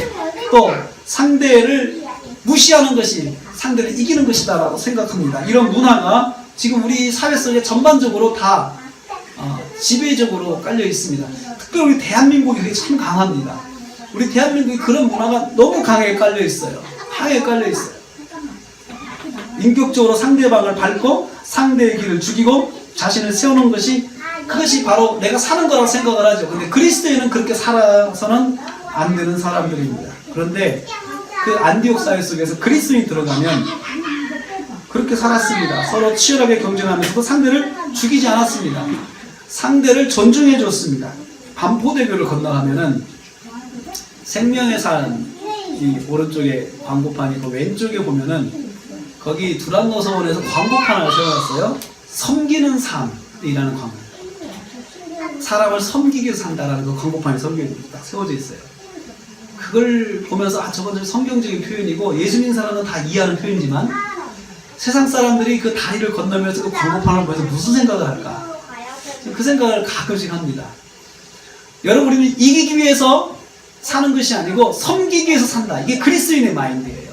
또 상대를 무시하는 것이 상대를 이기는 것이다 라고 생각합니다. 이런 문화가 지금 우리 사회 속에 전반적으로 다 지배적으로 깔려 있습니다. 특별히 우리 대한민국이 그게 참 강합니다. 우리 대한민국이 그런 문화가 너무 강하게 깔려 있어요. 강하게 깔려 있어요. 인격적으로 상대방을 밟고 상대의 길을 죽이고 자신을 세우는 것이 그것이 바로 내가 사는 거라고 생각을 하죠. 근데 그리스도인은 그렇게 살아서는 안 되는 사람들입니다. 그런데 그 안디옥 사회 속에서 그리스도인이 들어가면 그렇게 살았습니다. 서로 치열하게 경쟁하면서도 상대를 죽이지 않았습니다. 상대를 존중해 줬습니다. 반포대교를 건너가면은 생명의 산 이 오른쪽에 광고판이 있고 왼쪽에 보면은 거기 두란노서원에서 광고판을 세워놨어요. 섬기는 삶이라는 광고. 사람을 섬기기 위해서 산다라는 그 광고판이 딱 세워져 있어요. 그걸 보면서 저건 좀 성경적인 표현이고 예수 믿는 사람은 다 이해하는 표현이지만 세상 사람들이 그 다리를 건너면서 그 광고판을 보면서 무슨 생각을 할까? 그 생각을 가끔씩 합니다. 여러분, 우리는 이기기 위해서 사는 것이 아니고 섬기기 위해서 산다. 이게 그리스도인의 마인드예요.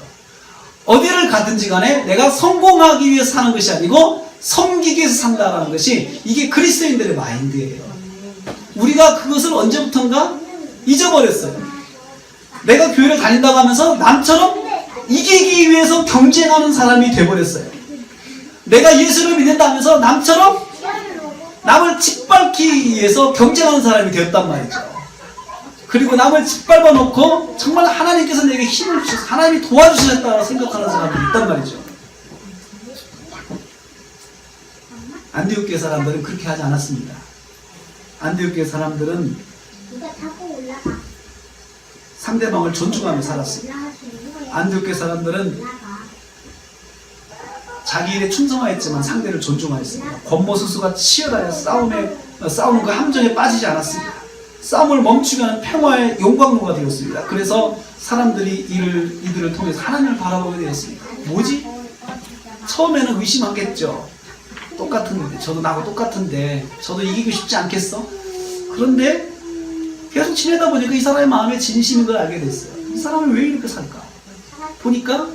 어디를 가든지 간에 내가 성공하기 위해서 사는 것이 아니고 섬기기 위해서 산다라는 것이 이게 그리스도인들의 마인드예요. 우리가 그것을 언제부턴가 잊어버렸어요. 내가 교회를 다닌다고 하면서 남처럼 이기기 위해서 경쟁하는 사람이 돼버렸어요. 내가 예수를 믿는다 하면서 남처럼 남을 짓밟기 위해서 경쟁하는 사람이 되었단 말이죠. 그리고 남을 짓밟아 놓고 정말 하나님께서 내게 힘을 주셔서 하나님이 도와주셨다고 생각하는 사람들이 있단 말이죠. 안디옥 교회 사람들은 그렇게 하지 않았습니다. 안디옥 교회 사람들은 상대방을 존중하며 살았습니다. 안디옥 교회 사람들은 자기 일에 충성하였지만 상대를 존중하였습니다. 권모술수가 치열하여 싸우는 그 함정에 빠지지 않았습니다. 싸움을 멈추게 하는 평화의 용광로가 되었습니다. 그래서 사람들이 이들을 통해서 하나님을 바라보게 되었습니다. 뭐지? 처음에는 의심하겠죠. 똑같은데, 저도 나하고 똑같은데 저도 이기고 싶지 않겠어? 그런데 계속 지내다 보니까 이 사람의 마음에 진심인 걸 알게 됐어요. 이 사람은 왜 이렇게 살까? 보니까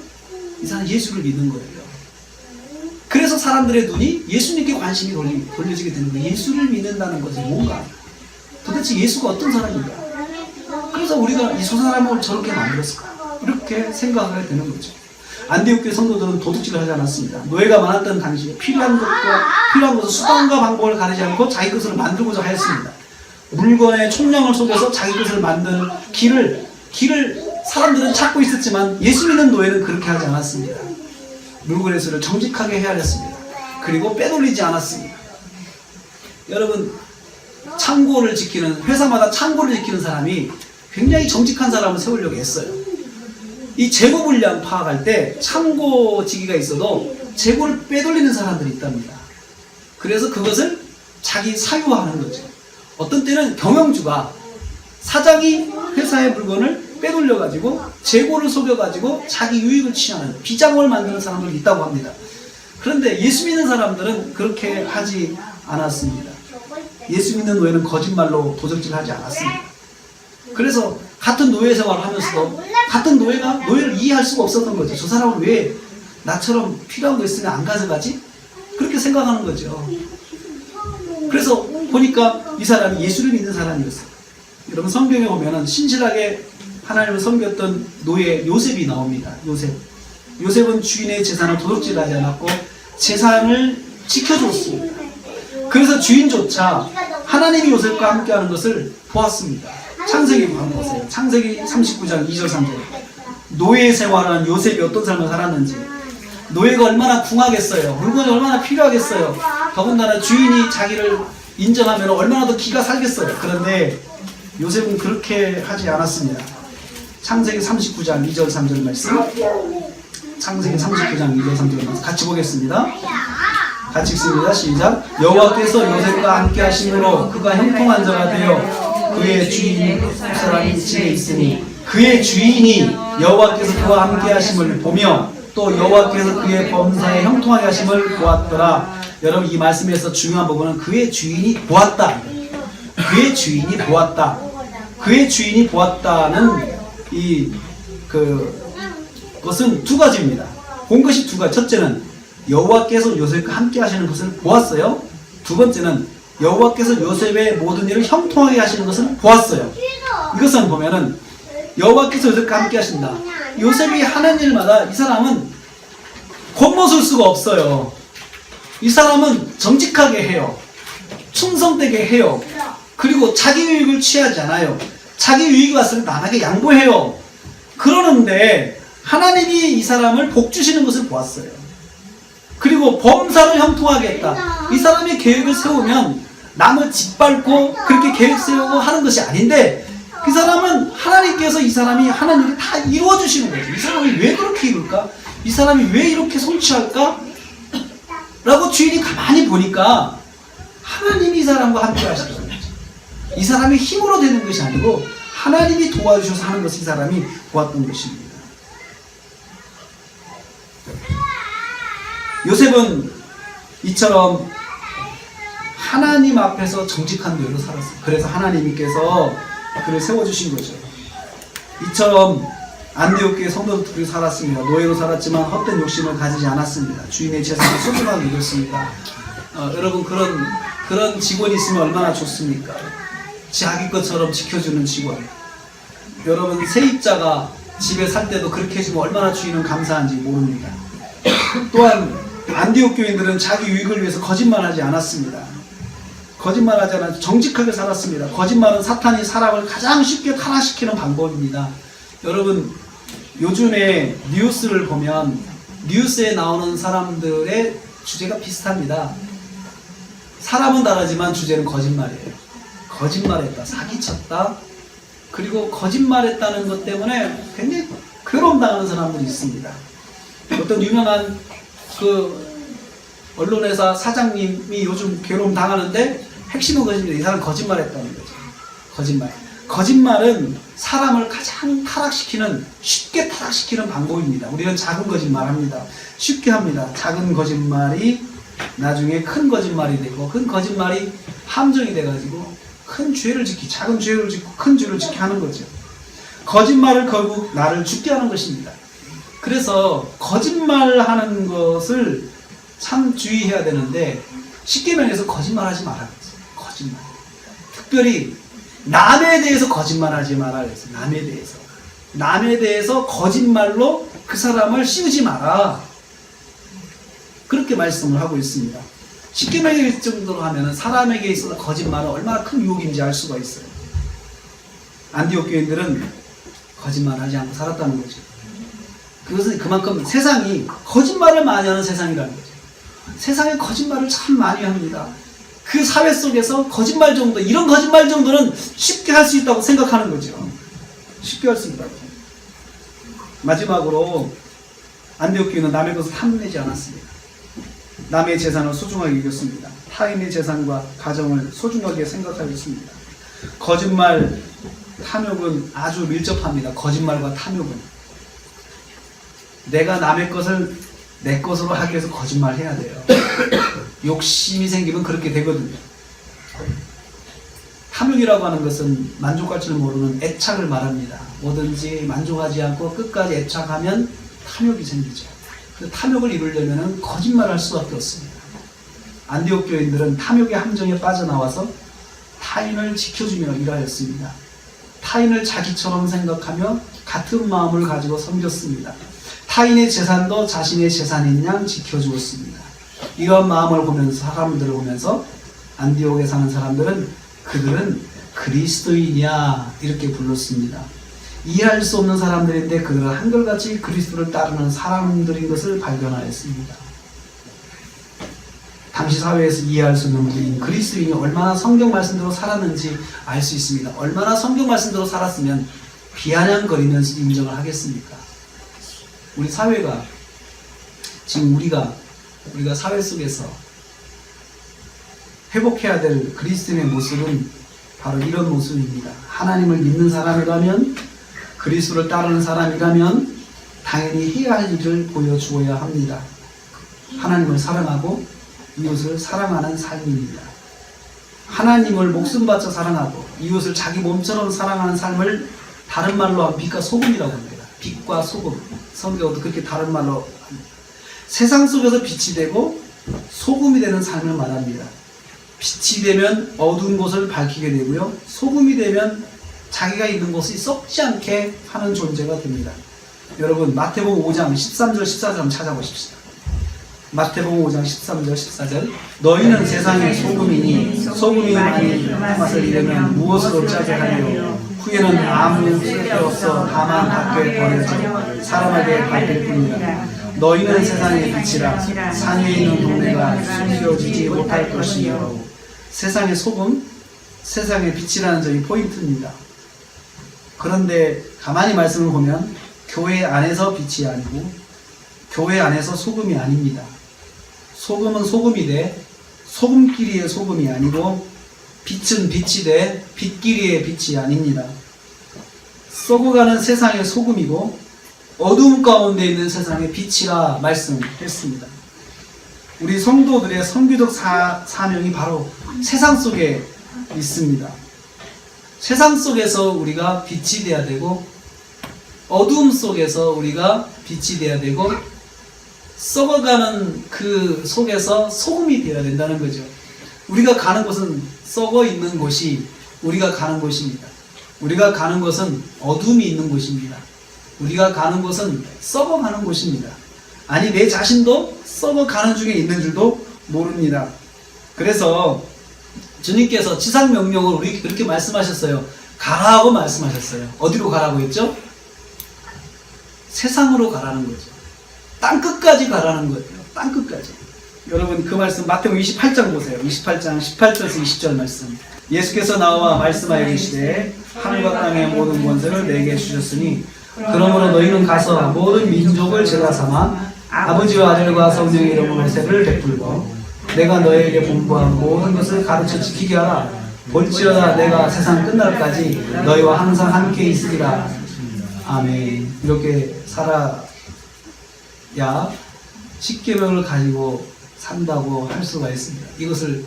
이 사람은 예수를 믿는 거예요. 그래서 사람들의 눈이 예수님께 관심이 돌려지게 되는 거예요. 예수를 믿는다는 것이 뭔가? 도대체 예수가 어떤 사람인가? 그래서 우리가 이 사람을 저렇게 만들었을까? 이렇게 생각하게 되는 거죠. 안디옥 교회 성도들은 도둑질을 하지 않았습니다. 노예가 많았던 당시에 필요한 것을 수단과 방법을 가리지 않고 자기 것을 만들고자 하였습니다. 물건의 총량을 속여서 자기 것을 만드는 길을 사람들은 찾고 있었지만 예수 믿는 노예는 그렇게 하지 않았습니다. 물건의 수를 정직하게 헤아렸습니다. 그리고 빼돌리지 않았습니다. 여러분, 창고를 지키는, 회사마다 창고를 지키는 사람이 굉장히 정직한 사람을 세우려고 했어요. 이 재고 물량 파악할 때 창고지기가 있어도 재고를 빼돌리는 사람들이 있답니다. 그래서 그것을 자기 사유화하는 거죠. 어떤 때는 경영주가 사장이 회사의 물건을 빼돌려가지고 재고를 속여가지고 자기 유익을 취하는 비장을 만드는 사람들이 있다고 합니다. 그런데 예수 믿는 사람들은 그렇게 하지 않았습니다. 예수 믿는 노예는 거짓말로 도적질하지 않았습니다. 그래서 같은 노예 생활을 하면서도 같은 노예가 노예를 이해할 수가 없었던 거죠. 저 사람은 왜 나처럼 필요한 거 있으면 안 가져가지? 그렇게 생각하는 거죠. 그래서 보니까 이 사람이 예수를 믿는 사람이었어요. 여러분, 성경에 보면은 신실하게 하나님을 섬겼던 노예 요셉이 나옵니다. 요셉은 주인의 재산을 도둑질하지 않았고 재산을 지켜줬습니다. 그래서 주인조차 하나님이 요셉과 함께하는 것을 보았습니다. 창세기 한번 보세요. 창세기 39장 2절 3절. 노예 생활하는 요셉이 어떤 삶을 살았는지. 노예가 얼마나 궁하겠어요. 물건이 얼마나 필요하겠어요. 더군다나 주인이 자기를 인정하면 얼마나 더 기가 살겠어요. 그런데 요셉은 그렇게 하지 않았습니다. 창세기 39장 2절 3절 말씀. 창세기 39장 2절 3절 같이 보겠습니다. 같이 읽습니다. 시작. 여호와께서 요셉과 함께 하심으로 그가 형통한 자가 되어 그의 주인 사람이 집에 있으니 그의 주인이 여호와께서 그와 함께 하심을 보며 또 여호와께서 그의 범사에 형통하게 하심을 보았더라. 여러분, 이 말씀에서 중요한 부분은 그의 주인이 보았다. 그의 주인이 보았다. 그의 주인이 보았다는 그것은 두 가지입니다. 본 것이 두 가지. 첫째는 여호와께서 요셉과 함께 하시는 것을 보았어요. 두 번째는 여호와께서 요셉의 모든 일을 형통하게 하시는 것을 보았어요. 이것은 보면은 여호와께서 요셉과 함께 하신다. 요셉이 하는 일마다 이 사람은 겉모술 수가 없어요. 이 사람은 정직하게 해요. 충성되게 해요. 그리고 자기 유익을 취하지 않아요. 자기 유익이 왔을 때 남에게 양보해요. 그러는데 하나님이 이 사람을 복주시는 것을 보았어요. 그리고 범사를 형통하게 했다. 이 사람이 계획을 세우면 남을 짓밟고 그렇게 계획 세우고 하는 것이 아닌데 이 사람은 하나님께서 이 사람이 하는 일을 다 이루어주시는 거죠. 이 사람이 왜 그렇게 이룰까? 이 사람이 왜 이렇게 성취할까? 라고 주인이 가만히 보니까 하나님이 이 사람과 함께 하시는 거죠. 이 사람이 힘으로 되는 것이 아니고 하나님이 도와주셔서 하는 것을 이 사람이 보았던 것입니다. 요셉은 이처럼 하나님 앞에서 정직한 노예로 살았어요. 그래서 하나님께서 그를 세워주신 거죠. 이처럼 안디옥 교회 성도들이 살았습니다. 노예로 살았지만 헛된 욕심을 가지지 않았습니다. 주인의 재산을 소중하게 여겼습니다. 여러분, 그런 직원이 있으면 얼마나 좋습니까? 자기 것처럼 지켜주는 직원. 여러분, 세입자가 집에 살 때도 그렇게 해주면 얼마나 주인은 감사한지 모릅니다. 또한 안디옥 교인들은 자기 유익을 위해서 거짓말하지 않았습니다. 거짓말하지 않아서 정직하게 살았습니다. 거짓말은 사탄이 사람을 가장 쉽게 타락시키는 방법입니다. 여러분, 요즘에 뉴스를 보면 뉴스에 나오는 사람들의 주제가 비슷합니다. 사람은 다르지만 주제는 거짓말이에요. 거짓말했다, 사기쳤다, 그리고 거짓말했다는 것 때문에 굉장히 괴로움 당하는 사람들이 있습니다. 어떤 유명한 언론회사 사장님이 요즘 괴로움 당하는데 핵심은 것입니다. 이 사람 거짓말했다는 거죠. 거짓말. 거짓말은 사람을 가장 쉽게 타락시키는 방법입니다. 우리는 작은 거짓말 합니다. 쉽게 합니다. 작은 거짓말이 나중에 큰 거짓말이 되고, 큰 거짓말이 함정이 돼가지고 작은 죄를 짓고 큰 죄를 짓게 하는 거죠. 거짓말을 결국 나를 죽게 하는 것입니다. 그래서 거짓말하는 것을 참 주의해야 되는데, 십계명에서 거짓말하지 말아야 했어요. 거짓말. 특별히 남에 대해서 거짓말하지 말아야 했어요. 남에 대해서 거짓말로 그 사람을 씌우지 마라. 그렇게 말씀을 하고 있습니다. 십계명의 정도로 하면 사람에게 있어서 거짓말은 얼마나 큰 유혹인지 알 수가 있어요. 안디옥 교인들은 거짓말하지 않고 살았다는 거죠. 그것은 그만큼 세상이 거짓말을 많이 하는 세상이라는 거죠. 세상에 거짓말을 참 많이 합니다. 그 사회 속에서 거짓말 정도, 이런 거짓말 정도는 쉽게 할 수 있다고 생각하는 거죠. 쉽게 할 수 있다고. 마지막으로 안디옥 교회는 남의 것을 탐내지 않았습니다. 남의 재산을 소중하게 여겼습니다. 타인의 재산과 가정을 소중하게 생각하였습니다. 거짓말, 탐욕은 아주 밀접합니다. 거짓말과 탐욕은. 내가 남의 것을 내 것으로 하기 위해서 거짓말해야 돼요. 욕심이 생기면 그렇게 되거든요. 탐욕이라고 하는 것은 만족할 줄 모르는 애착을 말합니다. 뭐든지 만족하지 않고 끝까지 애착하면 탐욕이 생기죠. 그 탐욕을 이루려면 거짓말을 할 수밖에 없습니다. 안디옥 교인들은 탐욕의 함정에 빠져나와서 타인을 지켜주며 일하였습니다. 타인을 자기처럼 생각하며 같은 마음을 가지고 섬겼습니다. 타인의 재산도 자신의 재산인 양 지켜주었습니다. 이런 마음을 보면서, 사람들을 보면서 안디옥에 사는 사람들은 그들은 그리스도인이야 이렇게 불렀습니다. 이해할 수 없는 사람들인데 그들은 한결같이 그리스도를 따르는 사람들인 것을 발견하였습니다. 당시 사회에서 이해할 수 없는 우리인 그리스도인이 얼마나 성경 말씀대로 살았는지 알 수 있습니다. 얼마나 성경 말씀대로 살았으면 비아냥거리면서 인정을 하겠습니까? 우리 사회가 지금 우리가 사회 속에서 회복해야 될 그리스도인의 모습은 바로 이런 모습입니다. 하나님을 믿는 사람이라면, 그리스도를 따르는 사람이라면 당연히 해야 할 일을 보여주어야 합니다. 하나님을 사랑하고 이웃을 사랑하는 삶입니다. 하나님을 목숨 바쳐 사랑하고 이웃을 자기 몸처럼 사랑하는 삶을 다른 말로 하면 빛과 소금이라고 합니다. 빛과 소금. 성경도 그렇게 다른 말로 합니다. 세상 속에서 빛이 되고 소금이 되는 삶을 말합니다. 빛이 되면 어두운 곳을 밝히게 되고요. 소금이 되면 자기가 있는 곳이 썩지 않게 하는 존재가 됩니다. 여러분, 마태복음 5장 13절 14절 한번 찾아보십시오. 마태복음 5장 13절 14절. 너희는 세상의 소금이니 소금이 많이 맛을 잃으면 무엇으로 짜게 하며 후에는 아무 쓸데없어 다만 밖에 버려져 사람에게 밝힐 뿐이라. 너희는 세상의 빛이라. 산 위에 있는 동네가 숨겨지지 못할 것이요. 세상의 소금, 세상의 빛이라는 점이 포인트입니다. 그런데 가만히 말씀을 보면 교회 안에서 빛이 아니고 교회 안에서 소금이 아닙니다. 소금은 소금이 돼 소금끼리의 소금이 아니고 빛은 빛이 돼 빛끼리의 빛이 아닙니다. 썩어가는 세상의 소금이고 어두움 가운데 있는 세상의 빛이라 말씀했습니다. 우리 성도들의 선교적 사명이 바로 세상 속에 있습니다. 세상 속에서 우리가 빛이 되어야 되고 어두움 속에서 우리가 빛이 되어야 되고 썩어가는 그 속에서 소금이 되어야 된다는 거죠. 우리가 가는 곳은 썩어 있는 곳이 우리가 가는 곳입니다. 우리가 가는 곳은 어둠이 있는 곳입니다. 우리가 가는 곳은 썩어가는 곳입니다. 아니, 내 자신도 썩어가는 중에 있는 줄도 모릅니다. 그래서 주님께서 지상명령을 우리에게 그렇게 말씀하셨어요. 가라고 말씀하셨어요. 어디로 가라고 했죠? 세상으로 가라는 거죠. 땅끝까지 가라는 거예요. 땅끝까지. 여러분, 그 말씀 마태복음 28장 보세요. 28장 18절에서 20절 말씀. 예수께서 나와 말씀하여 계시되 하늘과 땅의 모든 권세를 내게 주셨으니 그러므로 너희는 가서 모든 민족을 제자 삼아 아버지와 아들과 성령의 이름으로 세례를 베풀고 내가 너희에게 분부한 모든 것을 가르쳐 지키게 하라. 볼지어다 내가 세상 끝날까지 너희와 항상 함께 있으리라. 아멘. 이렇게 살아야 십계명을 가지고 산다고 할 수가 있습니다. 이것을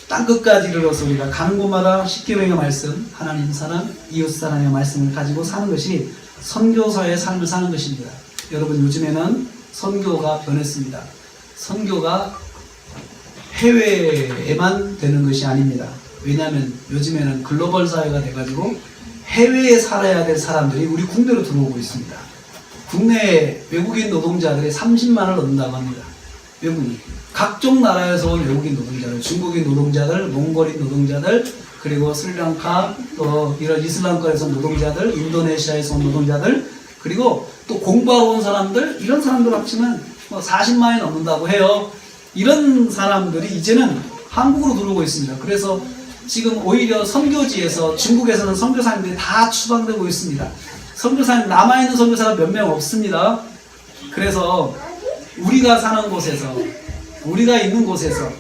땅끝까지 이르러서 우리가 가는 곳마다 십계명의 말씀, 하나님 사랑, 이웃 사랑의 말씀을 가지고 사는 것이 선교사의 삶을 사는 것입니다. 여러분, 요즘에는 선교가 변했습니다. 선교가 해외에만 되는 것이 아닙니다. 왜냐하면 요즘에는 글로벌 사회가 돼가지고 해외에 살아야 될 사람들이 우리 국내로 들어오고 있습니다. 국내 외국인 노동자들이 30만을 얻는다고 합니다. 외국인. 각종 나라에서 온 외국인 노동자들, 중국인 노동자들, 몽골인 노동자들, 그리고 스리랑카, 또 이런 이슬람권에서 온 노동자들, 인도네시아에서 온 노동자들, 그리고 또 공부하러 온 사람들, 이런 사람들 합치면 40만이 넘는다고 해요. 이런 사람들이 이제는 한국으로 들어오고 있습니다. 그래서 지금 오히려 선교지에서 중국에서는 선교사님들이 다 추방되고 있습니다. 선교사님, 남아있는 선교사가 몇 명 없습니다. 그래서 우리가 사는 곳에서, 우리가 있는 곳에서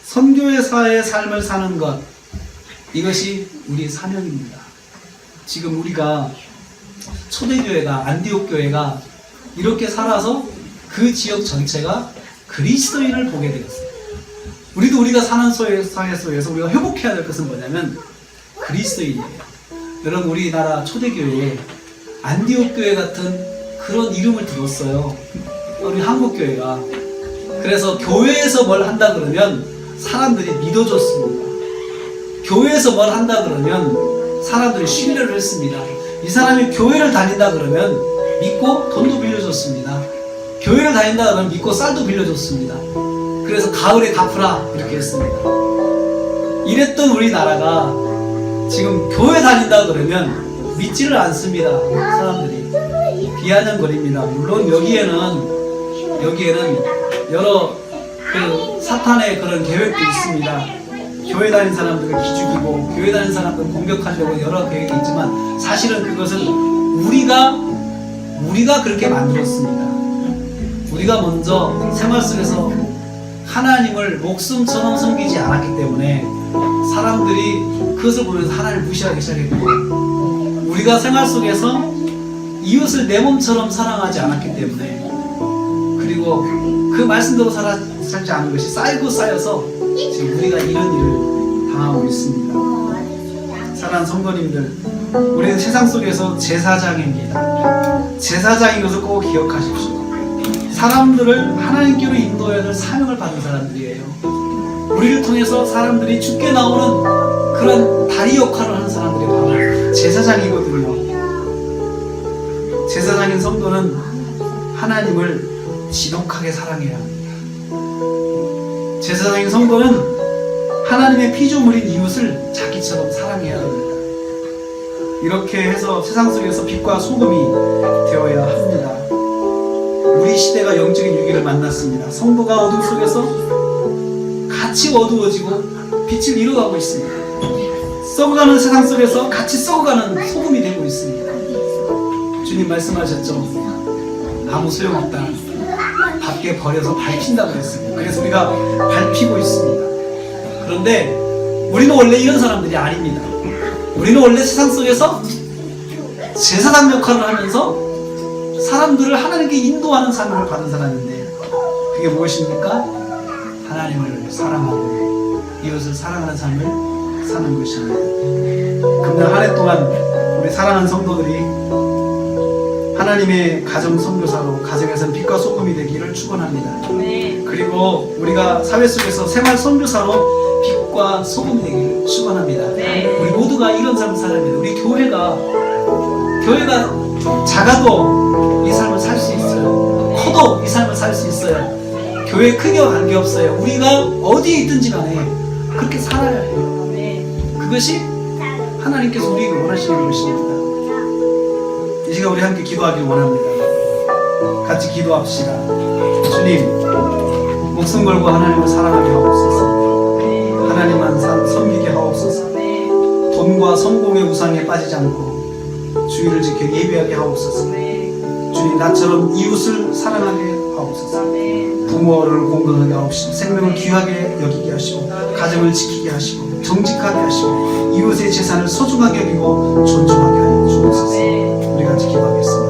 선교사의 삶을 사는 것, 이것이 우리의 사명입니다. 지금 우리가 초대교회가, 안디옥 교회가 이렇게 살아서 그 지역 전체가 그리스도인을 보게 되었어요. 우리도 우리가 사는 사회 속에서 우리가 회복해야 될 것은 뭐냐면 그리스도인이에요. 여러분, 우리나라 초대교회에 안디옥 교회 같은 그런 이름을 들었어요. 우리 한국교회가. 그래서 교회에서 뭘 한다 그러면 사람들이 믿어줬습니다. 교회에서 뭘 한다 그러면 사람들이 신뢰를 했습니다. 이 사람이 교회를 다닌다 그러면 믿고 돈도 빌려줬습니다. 교회를 다닌다 그러면 믿고 쌀도 빌려줬습니다. 그래서 가을에 갚으라 이렇게 했습니다. 이랬던 우리나라가 지금 교회 다닌다 그러면 믿지를 않습니다. 사람들이 비아냥거립니다. 물론 여기에는 여러 그 사탄의 그런 계획도 있습니다. 교회 다니는 사람들을 기죽이고 교회 다니는 사람들을 공격하려고 여러 계획이 있지만 사실은 그것은 우리가 그렇게 만들었습니다. 우리가 먼저 생활 속에서 하나님을 목숨처럼 섬기지 않았기 때문에 사람들이 그것을 보면서 하나님을 무시하기 시작했고, 우리가 생활 속에서 이웃을 내 몸처럼 사랑하지 않았기 때문에, 그리고 그 말씀대로 살지 않은 것이 쌓이고 쌓여서 지금 우리가 이런 일을 당하고 있습니다. 사랑하는 성도님들, 우리는 세상 속에서 제사장입니다. 제사장인 것을 꼭 기억하십시오. 사람들을 하나님께로 인도해야 될 사명을 받은 사람들이에요. 우리를 통해서 사람들이 죽게 나오는 그런 다리 역할을 하는 사람들이 바로 제사장이거든요. 제사장인 성도는 하나님을 지독하게 사랑해야 합니다. 제사장인 성도는 하나님의 피조물인 이웃을 자기처럼 사랑해야 합니다. 이렇게 해서 세상 속에서 빛과 소금이 되어야 합니다. 우리 시대가 영적인 위기를 만났습니다. 성도가 어둠 속에서 같이 어두워지고 빛을 잃어가고 있습니다. 썩어가는 세상 속에서 같이 썩어가는 소금이 되고 있습니다. 주님 말씀하셨죠? 아무 소용없다. 밖에 버려서 밟힌다고 했습니다. 그래서 우리가 밟히고 있습니다. 그런데 우리는 원래 이런 사람들이 아닙니다. 우리는 원래 세상 속에서 제사장 역할을 하면서 사람들을 하나님께 인도하는 사명을 받은 사람인데, 그게 무엇입니까? 하나님을 사랑하고 이웃을 사랑하는 삶을 사는 것입니다. 금년 한 해 동안 우리 사랑하는 성도들이 하나님의 가정 선교사로 가정에서는 빛과 소금이 되기를 축원합니다. 그리고 우리가 사회 속에서 생활 선교사로 빛과 소금이 되기를 축원합니다. 우리 모두가 이런 삶을 살아야 합니다. 우리 교회가 작아도 이 삶을 살 수 있어요. 커도 이 삶을 살 수 있어요. 교회 크기와 관계없어요. 우리가 어디에 있든지 간에 그렇게 살아야 해요. 그것이 하나님께서 우리에게 원하시는 것입니다. 이 시간 우리 함께 기도하길 원합니다. 같이 기도합시다. 주님, 목숨 걸고 하나님을 사랑하게 하옵소서. 하나님만 섬기게 하옵소서. 돈과 성공의 우상에 빠지지 않고 주의를 지켜 예배하게 하옵소서. 주님, 나처럼 이웃을 사랑하게 하옵소서. 부모를 공경하게 하옵시고, 생명을 귀하게 여기게 하시고, 가정을 지키게 하시고, 정직하게 하시고, 이웃의 재산을 소중하게 여기고 존중하게 하여 주옵소서. 우리 같이 기도하겠습니다.